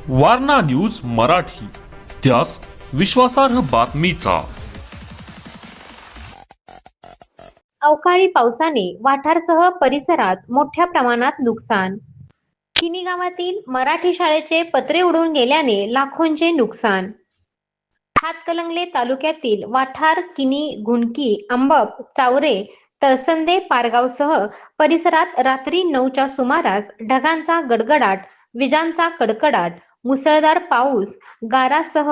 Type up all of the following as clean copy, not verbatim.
Warna news Marathi, त्यास विश्वासार्ह बातमीचा. अवकाळी पावसाने वाठारसह परिसरात मोठ्या प्रमाणात नुकसान. किनी गावातील मराठी शाळेचे पत्रे उडून गेल्याने लाखोंचे नुकसान. हातकणंगले तालुक्यातील वाठार, किनी, घुणकी, अंबप, चावरे, तळसंदे, पारगावसह परिसरात रात्री 9च्या सुमारास ढगांचा गडगडाट, विजांचा कडकडाट, मुसळधार पाऊस, गारासह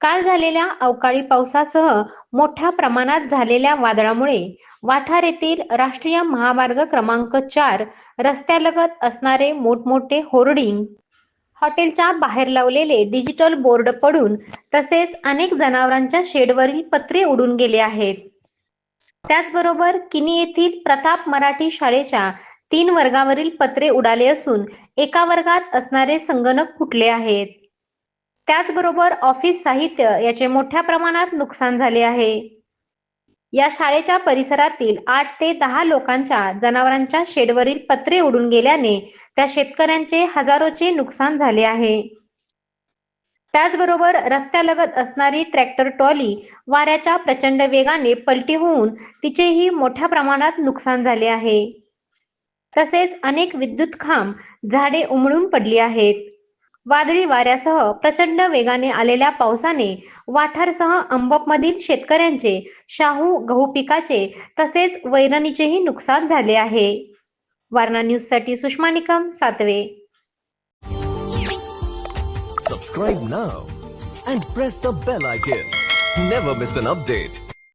काल झालेल्या अवकाळी पावसासह मोठ्या प्रमाणात झालेल्या वादळामुळे वाठार येथील राष्ट्रीय महामार्ग क्रमांक 4 रस्त्यालगत असणारे मोठमोठे होर्डिंग, हॉटेलच्या बाहेर लावलेले डिजिटल बोर्ड पडून तसेच अनेक जनावरांच्या शेडवरील पत्रे उडून गेले आहेत. त्याचबरोबर किनी येथील प्रताप मराठी शाळेच्या 3 वर्गावरील पत्रे उडाले असून एका वर्गात असणारे संगणक फुटले आहेत. त्याचबरोबर ऑफिस साहित्य याचे मोठ्या प्रमाणात नुकसान झाले आहे. या शाळेच्या परिसरातील 8 ते 10 लोकांच्या जनावरांच्या शेडवरील पत्रे उडून गेल्याने त्या शेतकऱ्यांचे हजारोचे नुकसान झाले आहे. त्याचबरोबर रस्त्यालगत असणारी ट्रॅक्टर ट्रॉली वाऱ्याच्या प्रचंड वेगाने पलटी होऊन तिचेही मोठ्या प्रमाणात नुकसान झाले आहे. तसेच अनेक विद्युत खांब, झाडे उमळून पडली आहेत. वादळी वाऱ्यासह प्रचंड वेगाने आलेल्या पावसाने वाठारसह अंबपमधील शेतकऱ्यांचे शाहू गहू पिकाचे तसेच वैरणीचेही नुकसान झाले आहे. वारणा न्यूज साठी सुषमा निकम, सातवे. Subscribe now and press the bell icon. Never miss an update.